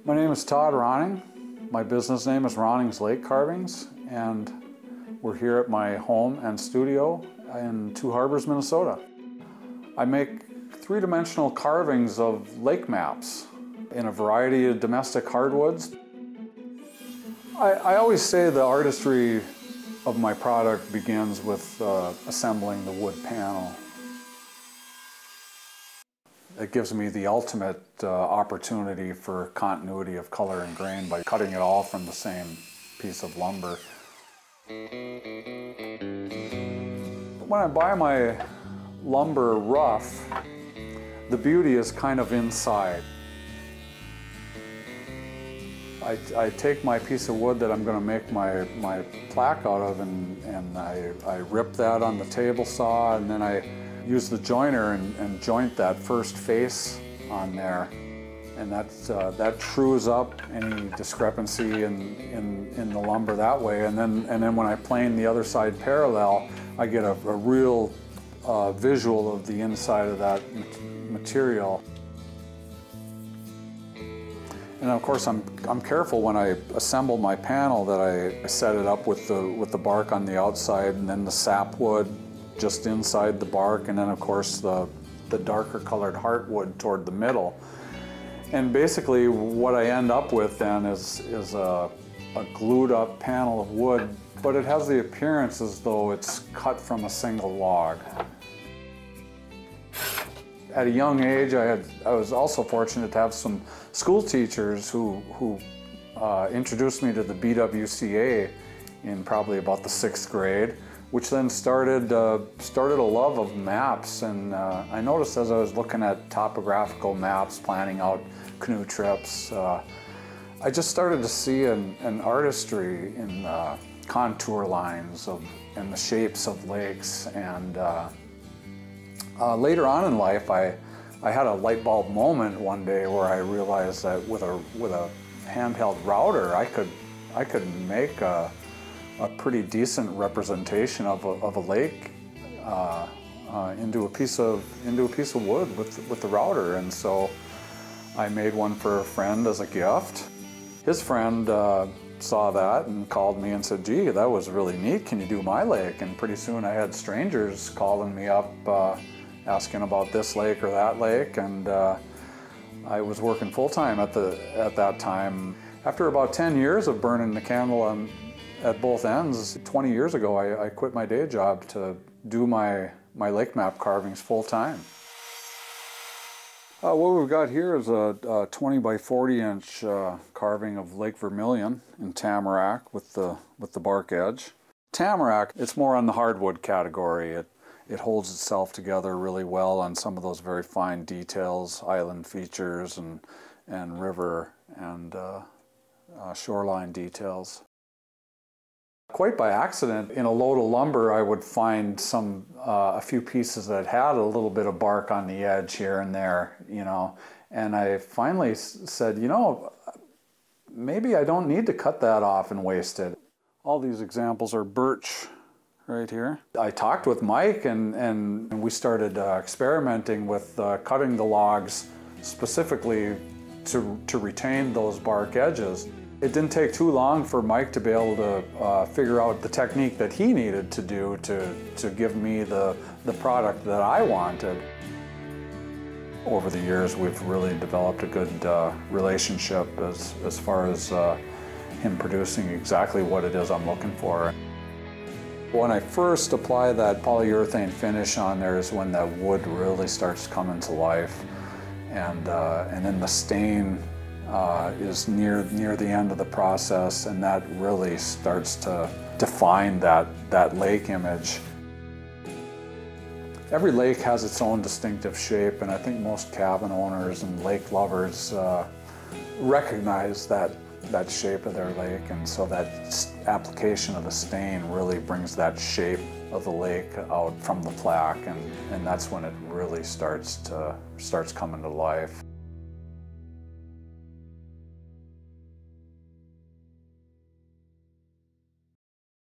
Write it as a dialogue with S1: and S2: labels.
S1: My name is Todd Ronning. My business name is Ronning's Lake Carvings, and we're here at my home and studio in Two Harbors, Minnesota. I make three-dimensional carvings of lake maps in a variety of domestic hardwoods. I always say the artistry of my product begins with assembling the wood panel. It gives me the ultimate opportunity for continuity of color and grain by cutting it all from the same piece of lumber. When I buy my lumber rough, the beauty is kind of inside. I take my piece of wood that I'm going to make my plaque out of, and I rip that on the table saw, and then I use the joiner and joint that first face on there, and that trues up any discrepancy in the lumber that way. And then when I plane the other side parallel, I get a real visual of the inside of that material. And of course, I'm careful when I assemble my panel that I set it up with the bark on the outside, and then the sapwood just inside the bark, and then of course the darker colored heartwood toward the middle. And basically what I end up with then is a glued up panel of wood, but it has the appearance as though it's cut from a single log. At a young age, I was also fortunate to have some school teachers who introduced me to the BWCA in probably about the 6th grade, which then started a love of maps. And I noticed as I was looking at topographical maps, planning out canoe trips, I just started to see an artistry in contour lines and the shapes of lakes. And later on in life, I had a light bulb moment one day where I realized that with a handheld router, I could make a pretty decent representation of a lake into a piece of wood with the router. And so I made one for a friend as a gift. His friend saw that and called me and said, "Gee, that was really neat. Can you do my lake?" And pretty soon I had strangers calling me up asking about this lake or that lake, and I was working full-time at that time. After about 10 years of burning the candle at both ends, 20 years ago I quit my day job to do my lake map carvings full-time. What we've got here is a 20 by 40 inch carving of Lake Vermilion in tamarack with the bark edge. Tamarack, it's more on the hardwood category. It holds itself together really well on some of those very fine details, island features and river and shoreline details. Quite by accident, in a load of lumber, I would find a few pieces that had a little bit of bark on the edge here and there, you know. And I finally said, you know, maybe I don't need to cut that off and waste it. All these examples are birch right here. I talked with Mike and we started experimenting with cutting the logs specifically to retain those bark edges. It didn't take too long for Mike to be able to figure out the technique that he needed to do to give me the product that I wanted. Over the years, we've really developed a good relationship as far as him producing exactly what it is I'm looking for. When I first apply that polyurethane finish on there is when that wood really starts coming to life, and then the stain is near the end of the process, and that really starts to define that lake image. Every lake has its own distinctive shape, and I think most cabin owners and lake lovers recognize that shape of their lake, and so that application of the stain really brings that shape of the lake out from the plaque, and that's when it really starts coming to life.